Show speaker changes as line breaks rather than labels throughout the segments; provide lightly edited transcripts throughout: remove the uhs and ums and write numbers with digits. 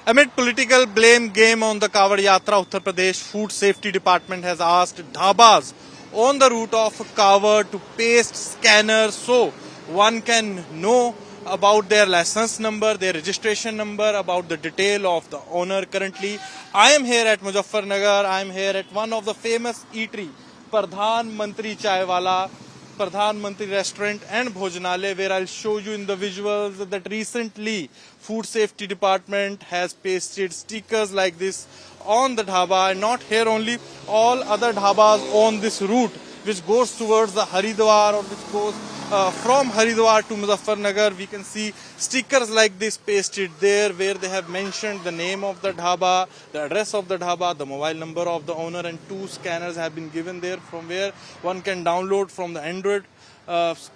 Amid political blame game on the Kawad Yatra, Uttar Pradesh Food Safety Department has asked dhabas on the route of Kawad to paste scanners so one can know about their license number, their registration number, about the detail of the owner. Currently, I am here at Muzaffarnagar. I am here at one of the famous eatery, Pradhan Mantri Chai Wala, Pradhan Mantri Restaurant and Bhojanalaya, where I'll show you in the visuals that recently Food Safety Department has pasted stickers like this on the dhaba, and not here only, all other dhabas on this route which goes towards the Haridwar or which goes from Haridwar to Muzaffarnagar. We can see stickers like this pasted there where they have mentioned the name of the dhaba, the address of the dhaba, the mobile number of the owner, and 2 scanners have been given there from where one can download from the Android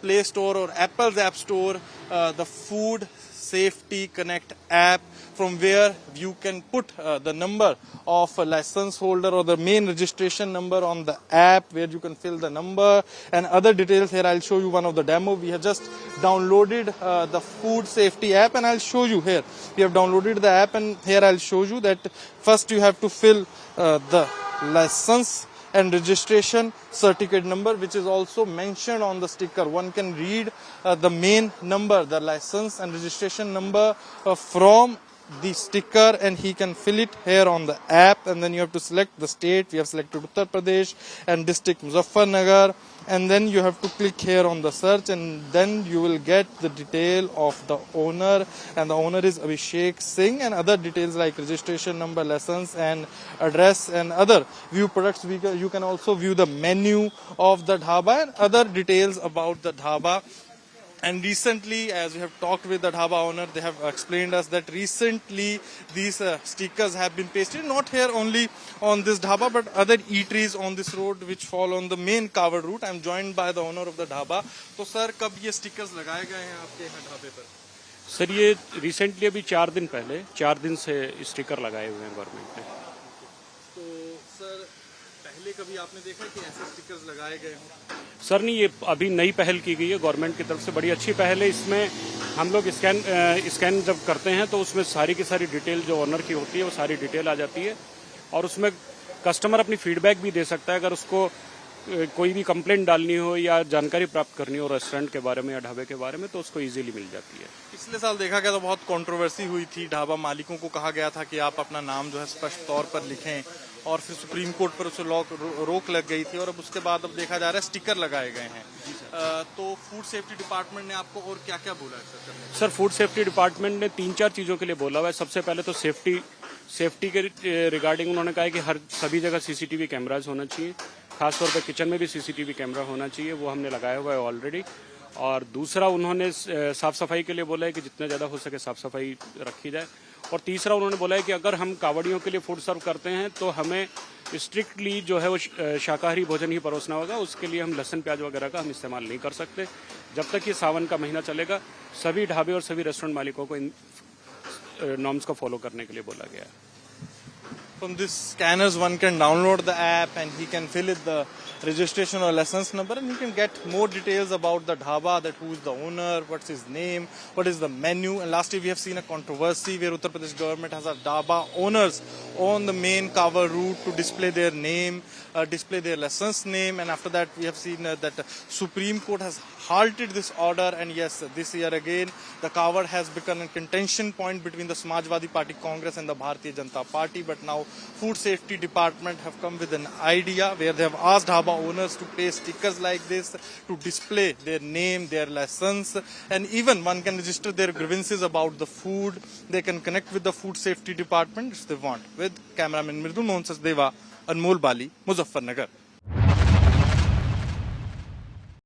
Play Store or Apple's App Store the Food Safety Connect app, from where you can put the number of a license holder or the main registration number on the app, where you can fill the number and other details. Here I'll show you one of the demo. We have just downloaded the Food Safety app, and I'll show you here. We have downloaded the app, and here I'll show you that first you have to fill the license and registration certificate number, which is also mentioned on the sticker. One can read the main number, the license and registration number from the sticker, and he can fill it here on the app. And then you have to select the state. We have selected Uttar Pradesh and district Muzaffarnagar, and then you have to click here on the search, and then you will get the detail of the owner, and the owner is Abhishek Singh, and other details like registration number, license and address, and other view products. You can also view the menu of the dhaba and other details about the dhaba. And recently, as we have talked with the dhaba owner, they have explained us that recently these stickers have been pasted, not here only on this dhaba, but other eateries on this road which fall on the main Kawad route. I am joined by the owner of the dhaba. So sir, कब ये stickers लगाए गए हैं आपके यहाँ ढाबे पर?
Sir ये रिसेंटली अभी 4 दिन पहले 4 दिन से स्टिकर लगाए हुए हैं गवर्नमेंट ने।
तो सर पहले कभी आपने देखा कि ऐसे स्टिकर्स लगाए गए हों?
सर नहीं, ये अभी नई पहल की गई है गवर्नमेंट की तरफ से, बड़ी अच्छी पहल है। इसमें हम लोग स्कैन जब करते हैं तो उसमें सारी की सारी डिटेल जो ओनर की होती है वो सारी डिटेल आ जाती है, और उसमें कस्टमर अपनी फीडबैक भी दे सकता है। अगर उसको कोई भी कंप्लेंट डालनी हो या जानकारी प्राप्त करनी हो रेस्टोरेंट के बारे में या ढाबे के बारे में, तो उसको इजीली मिल जाती है।
पिछले साल देखा गया तो बहुत कंट्रोवर्सी हुई थी, ढाबा मालिकों को कहा गया था कि आप अपना नाम जो है स्पष्ट तौर पर लिखें, और फिर सुप्रीम कोर्ट पर उसे रोक लग गई थी, और अब उसके बाद अब देखा जा रहा है स्टिकर लगाए गए हैं। तो फूड सेफ्टी डिपार्टमेंट ने आपको और क्या क्या बोला है
सर? फूड सेफ्टी डिपार्टमेंट ने 3-4 चीज़ों के लिए बोला हुआ है। सबसे पहले तो सेफ्टी के रिगार्डिंग उन्होंने कहा है कि सभी जगह सीसीटीवी कैमराज होना चाहिए, खासतौर पर किचन में भी सीसीटीवी कैमरा होना चाहिए, वो हमने लगाया हुआ है ऑलरेडी। और दूसरा उन्होंने साफ सफाई के लिए बोला है कि जितना ज़्यादा हो सके साफ सफाई रखी जाए। और तीसरा उन्होंने बोला है कि अगर हम कावड़ियों के लिए फूड सर्व करते हैं तो हमें स्ट्रिक्टली जो है वो शाकाहारी भोजन ही परोसना होगा। उसके लिए हम लहसुन प्याज वगैरह का हम इस्तेमाल नहीं कर सकते। जब तक ये सावन का महीना चलेगा, सभी ढाबे और सभी रेस्टोरेंट मालिकों को इन नॉर्म्स को फॉलो करने के लिए बोला गया है।
From these scanners, one can download the app and he can fill it the registration or license number, and you can get more details about the dhaba, that who is the owner, what's his name, what is the menu. And lastly, we have seen a controversy where Uttar Pradesh government has a dhaba owners on the main Kawad route to display their name, display their license name, and after that we have seen that Supreme Court has halted this order. And yes, this year again the Kawad has become a contention point between the Samajwadi Party Congress and the Bharatiya Janata Party. But now Food Safety Department have come with an idea where they have asked dhaba owners to paste stickers like this to display their name, their license, and even one can register their grievances about the food. They can connect with the Food Safety Department if they want. With cameraman Mridul Mohan Sachdeva, Anmol Bali, Muzaffarnagar.